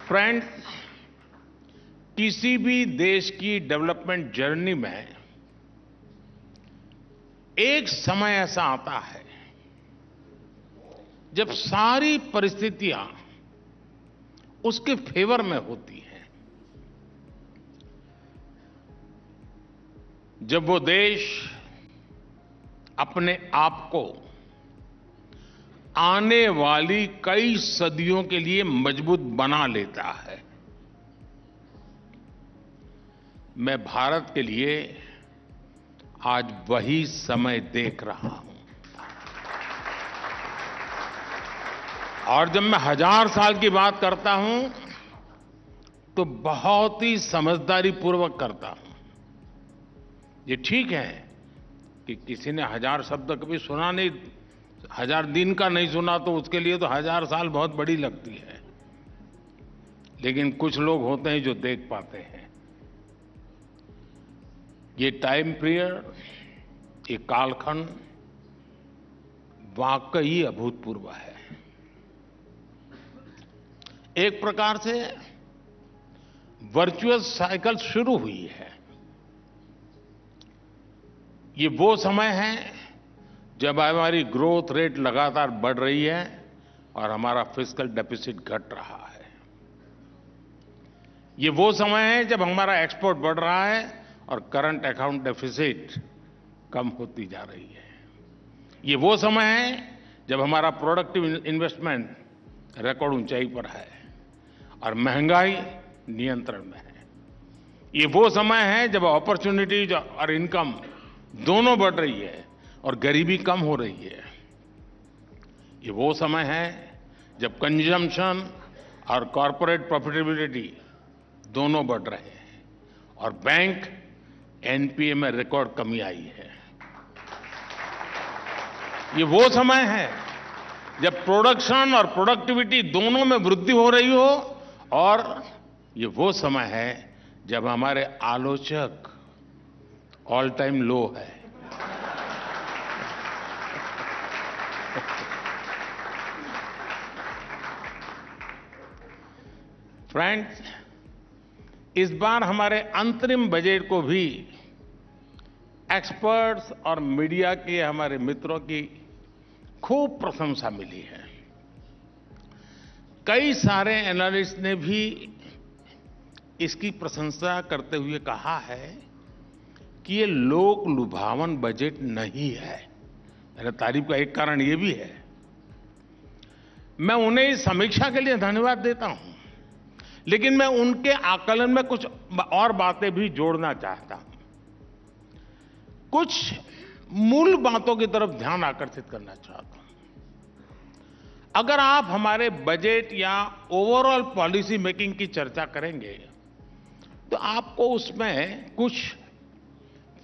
Friends, किसी भी देश की डेवलपमेंट जर्नी में एक समय ऐसा आता है जब सारी परिस्थितियां उसके फेवर में होती हैं। जब वो देश अपने आप को आने वाली कई सदियों के लिए मजबूत बना लेता है। मैं भारत के लिए आज वही समय देख रहा हूं। और जब मैं 1000 साल की बात करता हूं तो बहुत ही समझदारी पूर्वक करता हूं। ये ठीक है कि किसी ने 1000 शब्द कभी सुना नहीं, 1000 दिन का नहीं सुना तो उसके लिए तो 1000 साल बहुत बड़ी लगती है। लेकिन कुछ लोग होते हैं जो देख पाते हैं। ये टाइम पीरियड, ये कालखंड वाकई अभूतपूर्व है। एक प्रकार से वर्चुअस साइकिल शुरू हुई है। ये वो समय है जब हमारी ग्रोथ रेट लगातार बढ़ रही है और हमारा फिस्कल डेफिसिट घट रहा है। ये वो समय है जब हमारा एक्सपोर्ट बढ़ रहा है और करंट अकाउंट डेफिसिट कम होती जा रही है। ये वो समय है जब हमारा प्रोडक्टिव इन्वेस्टमेंट रिकॉर्ड ऊंचाई पर है और महंगाई नियंत्रण में है। ये वो समय है जब अपॉर्चुनिटीज और इनकम दोनों बढ़ रही है और गरीबी कम हो रही है। ये वो समय है जब कंजम्पशन और कॉर्पोरेट प्रॉफिटेबिलिटी दोनों बढ़ रहे हैं और बैंक एनपीए में रिकॉर्ड कमी आई है। ये वो समय है जब प्रोडक्शन और प्रोडक्टिविटी दोनों में वृद्धि हो रही हो और ये वो समय है जब हमारे आलोचक ऑल टाइम लो है। फ्रेंड्स, इस बार हमारे अंतरिम बजट को भी एक्सपर्ट्स और मीडिया के हमारे मित्रों की खूब प्रशंसा मिली है। कई सारे एनालिस्ट ने भी इसकी प्रशंसा करते हुए कहा है कि ये लोक लुभावन बजट नहीं है। मेरे तारीफ का एक कारण ये भी है। मैं उन्हें इस समीक्षा के लिए धन्यवाद देता हूं, लेकिन मैं उनके आकलन में कुछ और बातें भी जोड़ना चाहता हूं। कुछ मूल बातों की तरफ ध्यान आकर्षित करना चाहता हूं। अगर आप हमारे बजट या ओवरऑल पॉलिसी मेकिंग की चर्चा करेंगे तो आपको उसमें कुछ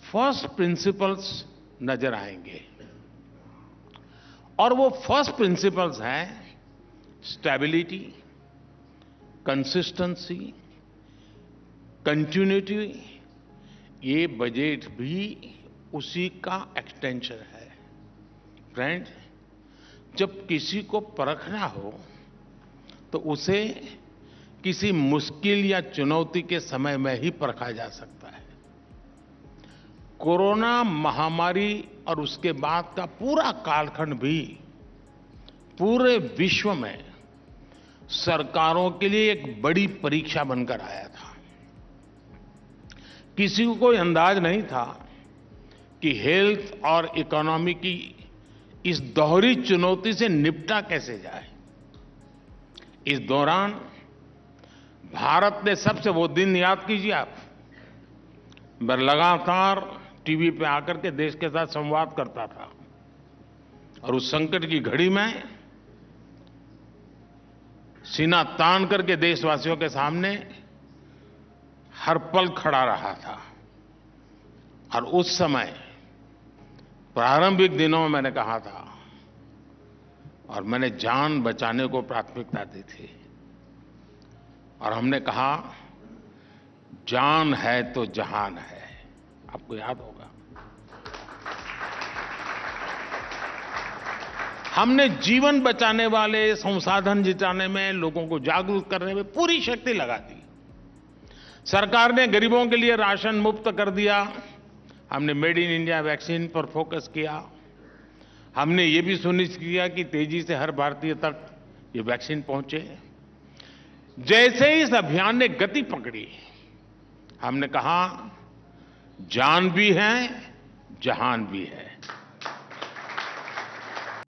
फर्स्ट प्रिंसिपल्स नजर आएंगे और वो फर्स्ट प्रिंसिपल्स हैं स्टेबिलिटी, कंसिस्टेंसी, कंटिन्यूटी। ये बजट भी उसी का एक्सटेंशन है। फ्रेंड्स, जब किसी को परखना हो तो उसे किसी मुश्किल या चुनौती के समय में ही परखा जा सकता है। कोरोना महामारी और उसके बाद का पूरा कालखंड भी पूरे विश्व में सरकारों के लिए एक बड़ी परीक्षा बनकर आया था। किसी को कोई अंदाज नहीं था कि हेल्थ और इकोनॉमी की इस दोहरी चुनौती से निपटा कैसे जाए। इस दौरान भारत ने सबसे वो दिन याद कीजिए आप, मैं लगातार टीवी पे आकर के देश के साथ संवाद करता था और उस संकट की घड़ी में सीना तान करके देशवासियों के सामने हर पल खड़ा रहा था। और उस समय प्रारंभिक दिनों में मैंने कहा था और मैंने जान बचाने को प्राथमिकता दी थी और हमने कहा जान है तो जहान है। आपको याद होगा। हमने जीवन बचाने वाले संसाधन जुटाने में, लोगों को जागरूक करने में पूरी शक्ति लगा दी। सरकार ने गरीबों के लिए राशन मुफ्त कर दिया। हमने मेड इन इंडिया वैक्सीन पर फोकस किया। हमने ये भी सुनिश्चित किया कि तेजी से हर भारतीय तक ये वैक्सीन पहुंचे। जैसे ही इस अभियान ने गति पकड़ी, हमने कहा जान भी है, जहान भी है।